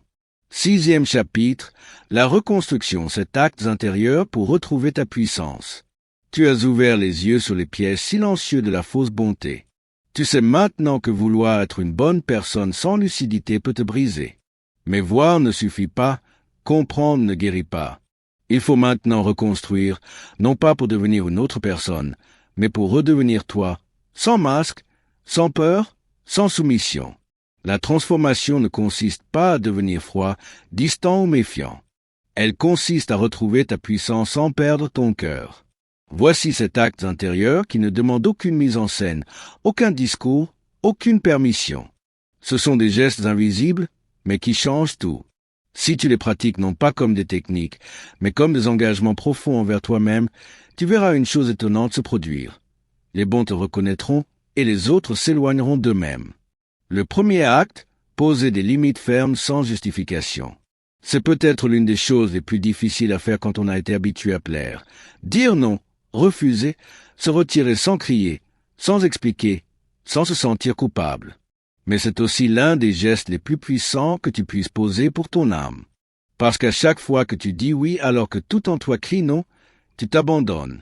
6e chapitre, la reconstruction, cet acte intérieur pour retrouver ta puissance. Tu as ouvert les yeux sur les pièges silencieux de la fausse bonté. Tu sais maintenant que vouloir être une bonne personne sans lucidité peut te briser. Mais voir ne suffit pas, comprendre ne guérit pas. Il faut maintenant reconstruire, non pas pour devenir une autre personne, mais pour redevenir toi, sans masque, sans peur, sans soumission. La transformation ne consiste pas à devenir froid, distant ou méfiant. Elle consiste à retrouver ta puissance sans perdre ton cœur. Voici cet acte intérieur qui ne demande aucune mise en scène, aucun discours, aucune permission. Ce sont des gestes invisibles, mais qui changent tout. Si tu les pratiques non pas comme des techniques, mais comme des engagements profonds envers toi-même, tu verras une chose étonnante se produire. Les bons te reconnaîtront et les autres s'éloigneront d'eux-mêmes. Le premier acte, poser des limites fermes sans justification. C'est peut-être l'une des choses les plus difficiles à faire quand on a été habitué à plaire. Dire non, refuser, se retirer sans crier, sans expliquer, sans se sentir coupable. Mais c'est aussi l'un des gestes les plus puissants que tu puisses poser pour ton âme. Parce qu'à chaque fois que tu dis oui alors que tout en toi crie non, tu t'abandonnes.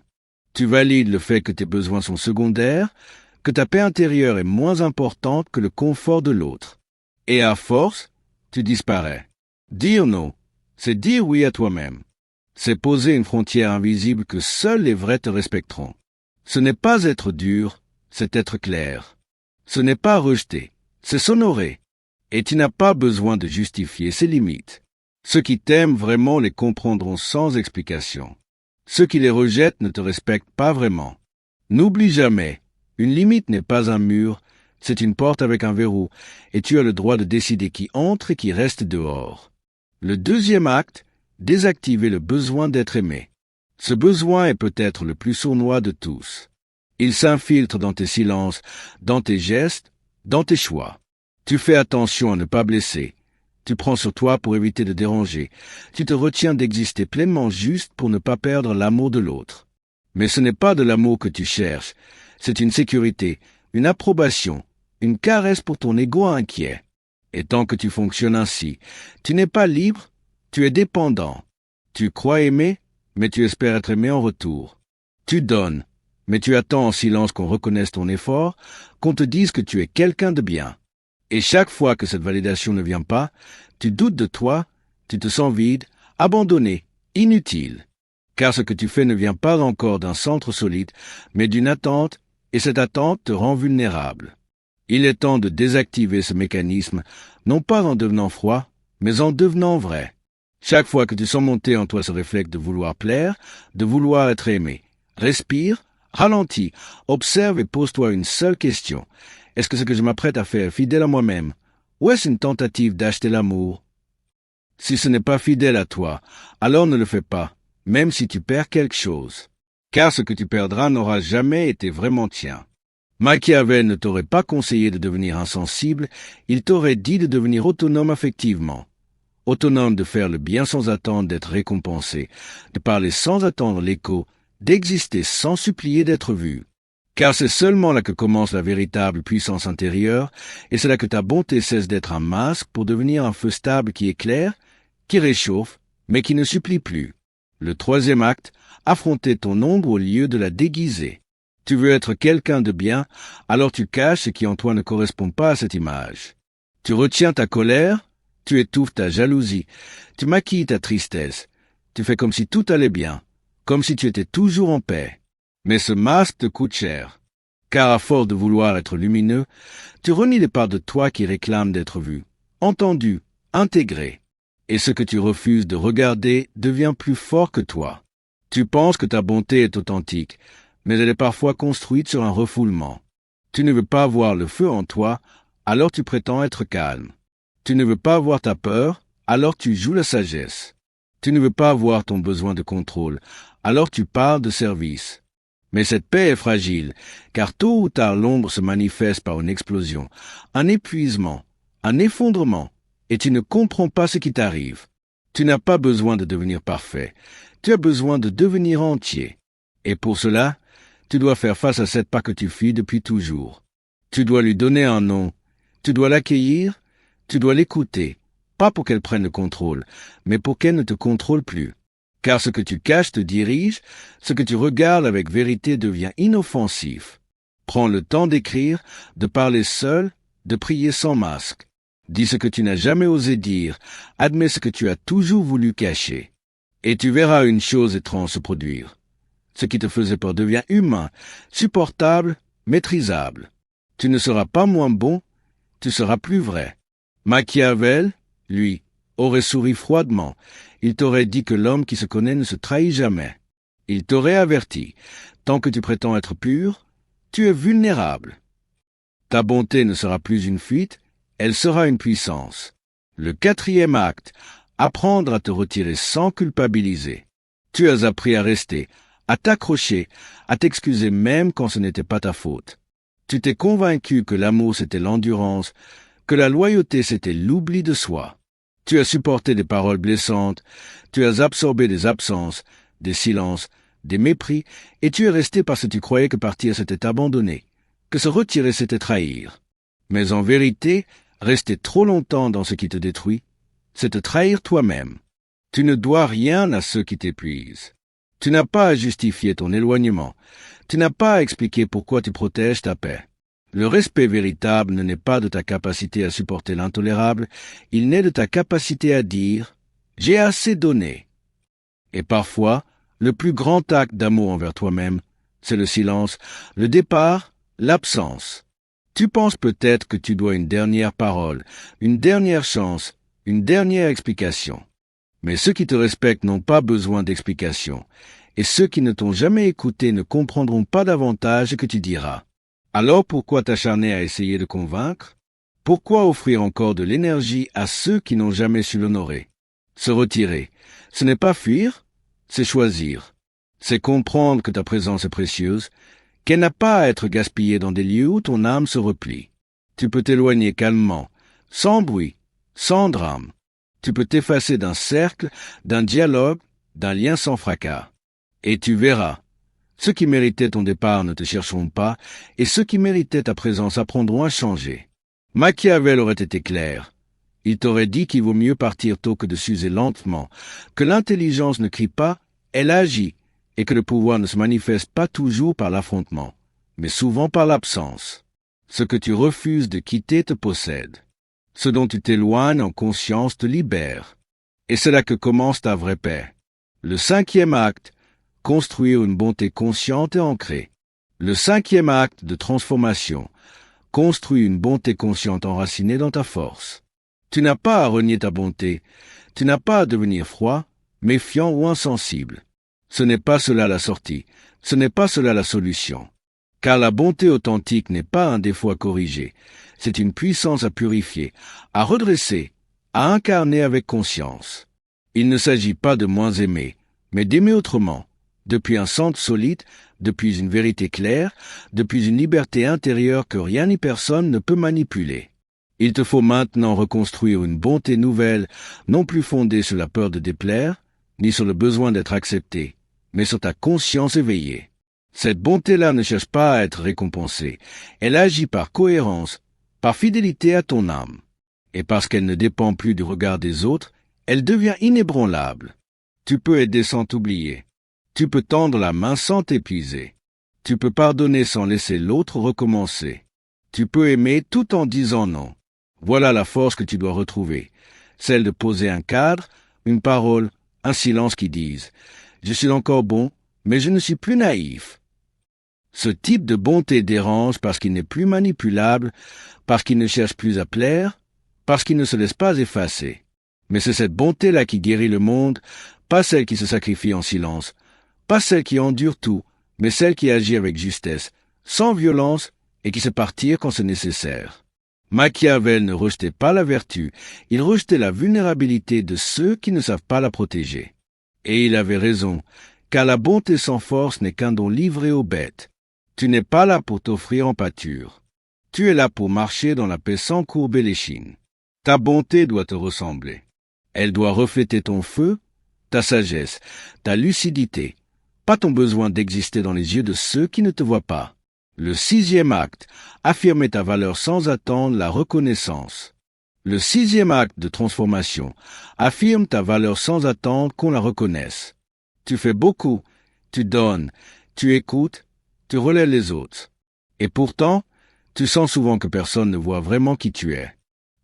Tu valides le fait que tes besoins sont secondaires, que ta paix intérieure est moins importante que le confort de l'autre. Et à force, tu disparais. Dire non, c'est dire oui à toi-même. C'est poser une frontière invisible que seuls les vrais te respecteront. Ce n'est pas être dur, c'est être clair. Ce n'est pas rejeter, c'est s'honorer. Et tu n'as pas besoin de justifier ses limites. Ceux qui t'aiment vraiment les comprendront sans explication. Ceux qui les rejettent ne te respectent pas vraiment. N'oublie jamais, une limite n'est pas un mur, c'est une porte avec un verrou, et tu as le droit de décider qui entre et qui reste dehors. Le deuxième acte, désactiver le besoin d'être aimé. Ce besoin est peut-être le plus sournois de tous. Il s'infiltre dans tes silences, dans tes gestes, dans tes choix. Tu fais attention à ne pas blesser. Tu prends sur toi pour éviter de déranger. Tu te retiens d'exister pleinement juste pour ne pas perdre l'amour de l'autre. Mais ce n'est pas de l'amour que tu cherches. C'est une sécurité, une approbation, une caresse pour ton ego inquiet. Et tant que tu fonctionnes ainsi, tu n'es pas libre, tu es dépendant. Tu crois aimer, mais tu espères être aimé en retour. Tu donnes, mais tu attends en silence qu'on reconnaisse ton effort, qu'on te dise que tu es quelqu'un de bien. Et chaque fois que cette validation ne vient pas, tu doutes de toi, tu te sens vide, abandonné, inutile. Car ce que tu fais ne vient pas encore d'un centre solide, mais d'une attente, et cette attente te rend vulnérable. Il est temps de désactiver ce mécanisme, non pas en devenant froid, mais en devenant vrai. Chaque fois que tu sens monter en toi ce réflexe de vouloir plaire, de vouloir être aimé, respire, ralentis, observe et pose-toi une seule question. Est-ce que ce que je m'apprête à faire est fidèle à moi-même, ou est-ce une tentative d'acheter l'amour? Si ce n'est pas fidèle à toi, alors ne le fais pas, même si tu perds quelque chose. Car ce que tu perdras n'aura jamais été vraiment tien. Machiavel ne t'aurait pas conseillé de devenir insensible, il t'aurait dit de devenir autonome affectivement. Autonome de faire le bien sans attendre d'être récompensé, de parler sans attendre l'écho, d'exister sans supplier d'être vu. Car c'est seulement là que commence la véritable puissance intérieure, et c'est là que ta bonté cesse d'être un masque pour devenir un feu stable qui éclaire, qui réchauffe, mais qui ne supplie plus. Le troisième acte, affronter ton ombre au lieu de la déguiser. Tu veux être quelqu'un de bien, alors tu caches ce qui en toi ne correspond pas à cette image. Tu retiens ta colère, tu étouffes ta jalousie, tu maquilles ta tristesse, tu fais comme si tout allait bien, comme si tu étais toujours en paix. Mais ce masque te coûte cher, car à force de vouloir être lumineux, tu renies les parts de toi qui réclament d'être vues, entendues, intégrées. Et ce que tu refuses de regarder devient plus fort que toi. Tu penses que ta bonté est authentique, mais elle est parfois construite sur un refoulement. Tu ne veux pas voir le feu en toi, alors tu prétends être calme. Tu ne veux pas voir ta peur, alors tu joues la sagesse. Tu ne veux pas voir ton besoin de contrôle, alors tu parles de service. Mais cette paix est fragile, car tôt ou tard l'ombre se manifeste par une explosion, un épuisement, un effondrement, et tu ne comprends pas ce qui t'arrive. Tu n'as pas besoin de devenir parfait, tu as besoin de devenir entier. Et pour cela, tu dois faire face à cette part que tu fuis depuis toujours. Tu dois lui donner un nom, tu dois l'accueillir, tu dois l'écouter, pas pour qu'elle prenne le contrôle, mais pour qu'elle ne te contrôle plus. Car ce que tu caches te dirige, ce que tu regardes avec vérité devient inoffensif. Prends le temps d'écrire, de parler seul, de prier sans masque. Dis ce que tu n'as jamais osé dire, admets ce que tu as toujours voulu cacher. Et tu verras une chose étrange se produire. Ce qui te faisait peur devient humain, supportable, maîtrisable. Tu ne seras pas moins bon, tu seras plus vrai. Machiavel, lui, aurait souri froidement. Il t'aurait dit que l'homme qui se connaît ne se trahit jamais. Il t'aurait averti. Tant que tu prétends être pur, tu es vulnérable. Ta bonté ne sera plus une fuite, elle sera une puissance. Le quatrième acte, apprendre à te retirer sans culpabiliser. Tu as appris à rester, à t'accrocher, à t'excuser même quand ce n'était pas ta faute. Tu t'es convaincu que l'amour c'était l'endurance, que la loyauté c'était l'oubli de soi. Tu as supporté des paroles blessantes, tu as absorbé des absences, des silences, des mépris, et tu es resté parce que tu croyais que partir c'était abandonner, que se retirer c'était trahir. Mais en vérité, rester trop longtemps dans ce qui te détruit, c'est te trahir toi-même. Tu ne dois rien à ceux qui t'épuisent. Tu n'as pas à justifier ton éloignement. Tu n'as pas à expliquer pourquoi tu protèges ta paix. Le respect véritable ne naît pas de ta capacité à supporter l'intolérable, il naît de ta capacité à dire « J'ai assez donné ». Et parfois, le plus grand acte d'amour envers toi-même, c'est le silence, le départ, l'absence. Tu penses peut-être que tu dois une dernière parole, une dernière chance, une dernière explication. Mais ceux qui te respectent n'ont pas besoin d'explication, et ceux qui ne t'ont jamais écouté ne comprendront pas davantage ce que tu diras. Alors pourquoi t'acharner à essayer de convaincre? Pourquoi offrir encore de l'énergie à ceux qui n'ont jamais su l'honorer? Se retirer, ce n'est pas fuir, c'est choisir. C'est comprendre que ta présence est précieuse, qu'elle n'a pas à être gaspillée dans des lieux où ton âme se replie. Tu peux t'éloigner calmement, sans bruit, sans drame. Tu peux t'effacer d'un cercle, d'un dialogue, d'un lien sans fracas. Et tu verras. Ceux qui méritaient ton départ ne te chercheront pas, et ceux qui méritaient ta présence apprendront à changer. Machiavel aurait été clair. Il t'aurait dit qu'il vaut mieux partir tôt que de s'user lentement, que l'intelligence ne crie pas, elle agit, et que le pouvoir ne se manifeste pas toujours par l'affrontement, mais souvent par l'absence. Ce que tu refuses de quitter te possède. Ce dont tu t'éloignes en conscience te libère. Et c'est là que commence ta vraie paix. Le 5e acte, construire une bonté consciente et ancrée. Le 5e acte de transformation, construis une bonté consciente enracinée dans ta force. Tu n'as pas à renier ta bonté, tu n'as pas à devenir froid, méfiant ou insensible. Ce n'est pas cela la sortie, ce n'est pas cela la solution. Car la bonté authentique n'est pas un défaut à corriger, c'est une puissance à purifier, à redresser, à incarner avec conscience. Il ne s'agit pas de moins aimer, mais d'aimer autrement, depuis un centre solide, depuis une vérité claire, depuis une liberté intérieure que rien ni personne ne peut manipuler. Il te faut maintenant reconstruire une bonté nouvelle, non plus fondée sur la peur de déplaire, ni sur le besoin d'être accepté, mais sur ta conscience éveillée. Cette bonté-là ne cherche pas à être récompensée, elle agit par cohérence, par fidélité à ton âme. Et parce qu'elle ne dépend plus du regard des autres, elle devient inébranlable. Tu peux aider sans t'oublier. Tu peux tendre la main sans t'épuiser. Tu peux pardonner sans laisser l'autre recommencer. Tu peux aimer tout en disant non. Voilà la force que tu dois retrouver, celle de poser un cadre, une parole, un silence qui disent « Je suis encore bon, mais je ne suis plus naïf ». Ce type de bonté dérange parce qu'il n'est plus manipulable, parce qu'il ne cherche plus à plaire, parce qu'il ne se laisse pas effacer. Mais c'est cette bonté-là qui guérit le monde, pas celle qui se sacrifie en silence, pas celle qui endure tout, mais celle qui agit avec justesse, sans violence et qui sait partir quand c'est nécessaire. Machiavel ne rejetait pas la vertu, il rejetait la vulnérabilité de ceux qui ne savent pas la protéger. Et il avait raison, car la bonté sans force n'est qu'un don livré aux bêtes. Tu n'es pas là pour t'offrir en pâture. Tu es là pour marcher dans la paix sans courber l'échine. Ta bonté doit te ressembler. Elle doit refléter ton feu, ta sagesse, ta lucidité, pas ton besoin d'exister dans les yeux de ceux qui ne te voient pas. Le 6e acte, affirmer ta valeur sans attendre la reconnaissance. Le 6e acte de transformation, affirme ta valeur sans attendre qu'on la reconnaisse. Tu fais beaucoup, tu donnes, tu écoutes, tu relèves les autres. Et pourtant, tu sens souvent que personne ne voit vraiment qui tu es.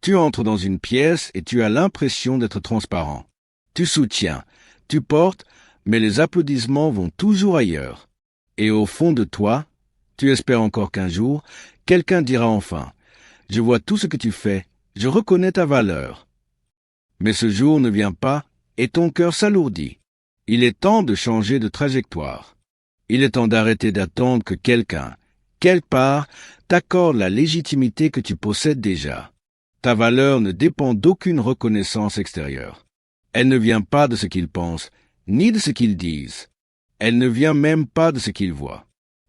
Tu entres dans une pièce et tu as l'impression d'être transparent. Tu soutiens, tu portes, mais les applaudissements vont toujours ailleurs. Et au fond de toi, tu espères encore qu'un jour, quelqu'un dira enfin « Je vois tout ce que tu fais, je reconnais ta valeur ». Mais ce jour ne vient pas et ton cœur s'alourdit. Il est temps de changer de trajectoire. Il est temps d'arrêter d'attendre que quelqu'un, quelque part, t'accorde la légitimité que tu possèdes déjà. Ta valeur ne dépend d'aucune reconnaissance extérieure. Elle ne vient pas de ce qu'ils pensent, ni de ce qu'ils disent. Elle ne vient même pas de ce qu'ils voient.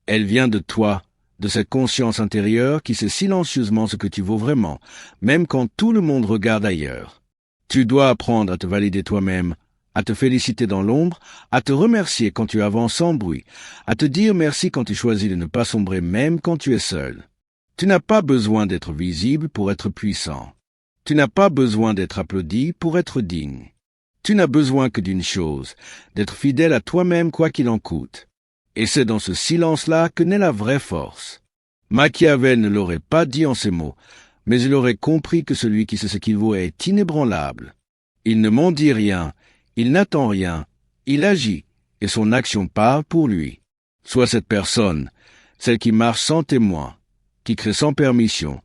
Elle vient de toi, de cette conscience intérieure qui sait silencieusement ce que tu vaux vraiment, même quand tout le monde regarde ailleurs. Tu dois apprendre à te valider toi-même, à te féliciter dans l'ombre, à te remercier quand tu avances sans bruit, à te dire merci quand tu choisis de ne pas sombrer même quand tu es seul. Tu n'as pas besoin d'être visible pour être puissant. Tu n'as pas besoin d'être applaudi pour être digne. Tu n'as besoin que d'une chose, d'être fidèle à toi-même quoi qu'il en coûte. Et c'est dans ce silence-là que naît la vraie force. Machiavel ne l'aurait pas dit en ces mots, mais il aurait compris que celui qui sait ce qu'il vaut est inébranlable. Il ne m'en dit rien, il n'attend rien, il agit, et son action parle pour lui. Sois cette personne, celle qui marche sans témoin, qui crée sans permission,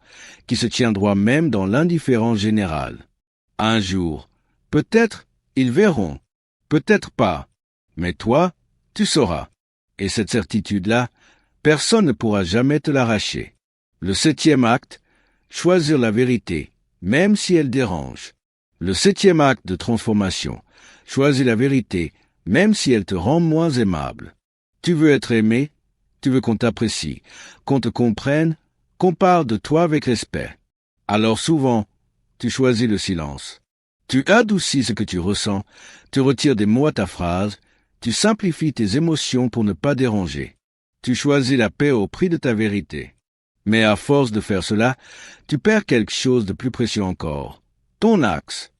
qui se tient droit même dans l'indifférence générale. Un jour, peut-être, ils verront, peut-être pas, mais toi, tu sauras. Et cette certitude-là, personne ne pourra jamais te l'arracher. Le 7e acte, choisir la vérité, même si elle dérange. Le 7e acte de transformation, choisis la vérité, même si elle te rend moins aimable. Tu veux être aimé, tu veux qu'on t'apprécie, qu'on te comprenne, qu'on parle de toi avec respect. Alors souvent, tu choisis le silence. Tu adoucis ce que tu ressens, tu retires des mots à ta phrase, tu simplifies tes émotions pour ne pas déranger. Tu choisis la paix au prix de ta vérité. Mais à force de faire cela, tu perds quelque chose de plus précieux encore. Ton axe.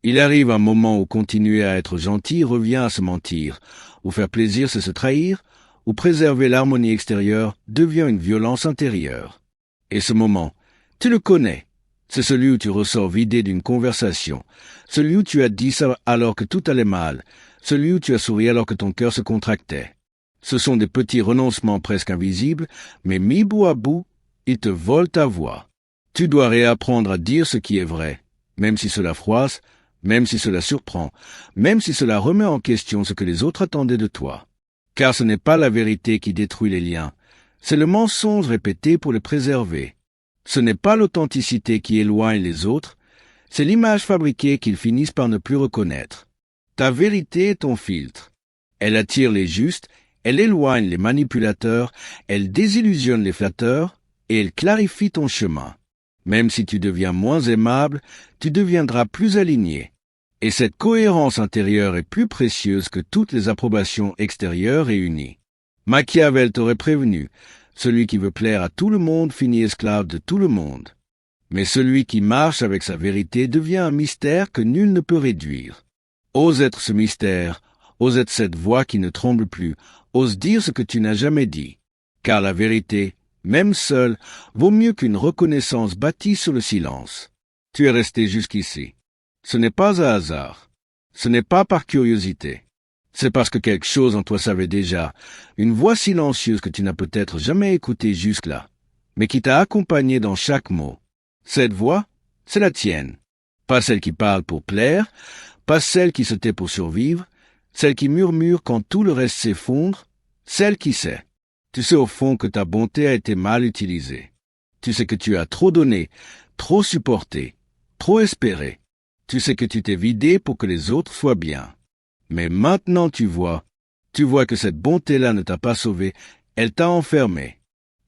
Il arrive un moment où continuer à être gentil revient à se mentir, où faire plaisir c'est se trahir, où préserver l'harmonie extérieure devient une violence intérieure. Et ce moment, tu le connais. C'est celui où tu ressors vidé d'une conversation, celui où tu as dit ça alors que tout allait mal, celui où tu as souri alors que ton cœur se contractait. Ce sont des petits renoncements presque invisibles, mais mis bout à bout, ils te volent ta voix. Tu dois réapprendre à dire ce qui est vrai, même si cela froisse, même si cela surprend, même si cela remet en question ce que les autres attendaient de toi. Car ce n'est pas la vérité qui détruit les liens, c'est le mensonge répété pour les préserver. Ce n'est pas l'authenticité qui éloigne les autres, c'est l'image fabriquée qu'ils finissent par ne plus reconnaître. Ta vérité est ton filtre. Elle attire les justes, elle éloigne les manipulateurs, elle désillusionne les flatteurs, et elle clarifie ton chemin. Même si tu deviens moins aimable, tu deviendras plus aligné. Et cette cohérence intérieure est plus précieuse que toutes les approbations extérieures réunies. Machiavel t'aurait prévenu, celui qui veut plaire à tout le monde finit esclave de tout le monde. Mais celui qui marche avec sa vérité devient un mystère que nul ne peut réduire. Ose être ce mystère, ose être cette voix qui ne tremble plus, ose dire ce que tu n'as jamais dit. Car la vérité, même seule, vaut mieux qu'une reconnaissance bâtie sur le silence. Tu es resté jusqu'ici. Ce n'est pas un hasard. Ce n'est pas par curiosité. C'est parce que quelque chose en toi savait déjà, une voix silencieuse que tu n'as peut-être jamais écoutée jusque-là, mais qui t'a accompagné dans chaque mot. Cette voix, c'est la tienne. Pas celle qui parle pour plaire, pas celle qui se tait pour survivre, celle qui murmure quand tout le reste s'effondre, celle qui sait. Tu sais au fond que ta bonté a été mal utilisée. Tu sais que tu as trop donné, trop supporté, trop espéré. Tu sais que tu t'es vidé pour que les autres soient bien. Mais maintenant tu vois que cette bonté-là ne t'a pas sauvé, elle t'a enfermé.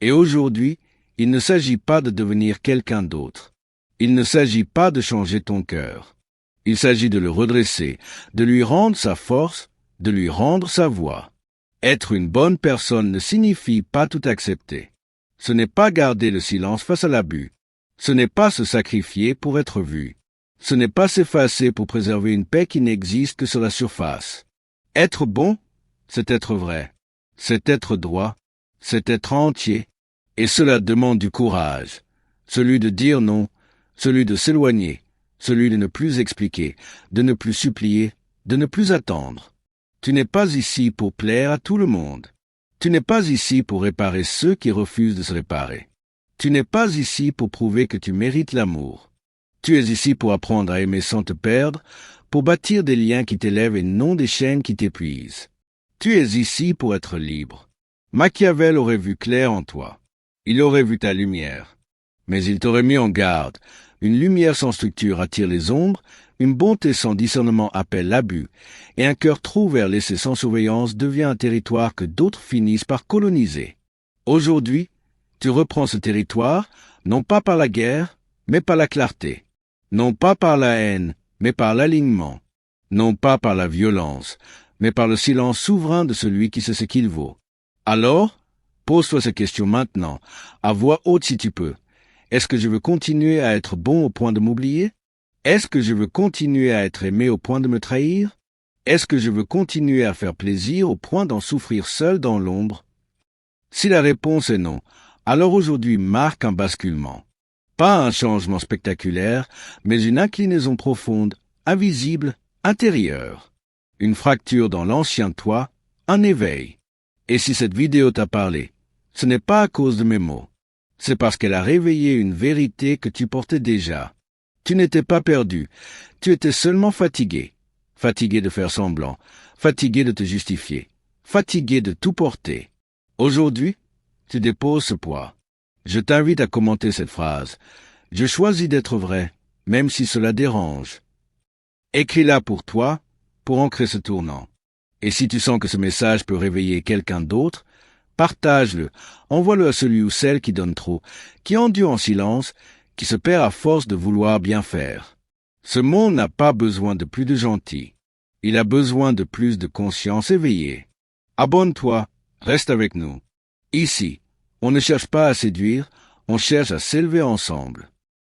Et aujourd'hui, il ne s'agit pas de devenir quelqu'un d'autre. Il ne s'agit pas de changer ton cœur. Il s'agit de le redresser, de lui rendre sa force, de lui rendre sa voix. Être une bonne personne ne signifie pas tout accepter. Ce n'est pas garder le silence face à l'abus. Ce n'est pas se sacrifier pour être vu. Ce n'est pas s'effacer pour préserver une paix qui n'existe que sur la surface. Être bon, c'est être vrai. C'est être droit. C'est être entier. Et cela demande du courage. Celui de dire non, celui de s'éloigner, celui de ne plus expliquer, de ne plus supplier, de ne plus attendre. Tu n'es pas ici pour plaire à tout le monde. Tu n'es pas ici pour réparer ceux qui refusent de se réparer. Tu n'es pas ici pour prouver que tu mérites l'amour. Tu es ici pour apprendre à aimer sans te perdre, pour bâtir des liens qui t'élèvent et non des chaînes qui t'épuisent. Tu es ici pour être libre. Machiavel aurait vu clair en toi. Il aurait vu ta lumière. Mais il t'aurait mis en garde. Une lumière sans structure attire les ombres, une bonté sans discernement appelle l'abus, et un cœur trop ouvert laissé sans surveillance devient un territoire que d'autres finissent par coloniser. Aujourd'hui, tu reprends ce territoire, non pas par la guerre, mais par la clarté. Non pas par la haine, mais par l'alignement. Non pas par la violence, mais par le silence souverain de celui qui sait ce qu'il vaut. Alors, pose-toi ces questions maintenant, à voix haute si tu peux. Est-ce que je veux continuer à être bon au point de m'oublier? Est-ce que je veux continuer à être aimé au point de me trahir? Est-ce que je veux continuer à faire plaisir au point d'en souffrir seul dans l'ombre? Si la réponse est non, alors aujourd'hui marque un basculement. Pas un changement spectaculaire, mais une inclinaison profonde, invisible, intérieure. Une fracture dans l'ancien toi, un éveil. Et si cette vidéo t'a parlé, ce n'est pas à cause de mes mots. C'est parce qu'elle a réveillé une vérité que tu portais déjà. Tu n'étais pas perdu, tu étais seulement fatigué. Fatigué de faire semblant, fatigué de te justifier, fatigué de tout porter. Aujourd'hui, tu déposes ce poids. Je t'invite à commenter cette phrase. Je choisis d'être vrai, même si cela dérange. Écris-la pour toi, pour ancrer ce tournant. Et si tu sens que ce message peut réveiller quelqu'un d'autre, partage-le, envoie-le à celui ou celle qui donne trop, qui endure en silence, qui se perd à force de vouloir bien faire. Ce monde n'a pas besoin de plus de gentils. Il a besoin de plus de conscience éveillée. Abonne-toi, reste avec nous. Ici, on ne cherche pas à séduire, on cherche à s'élever ensemble.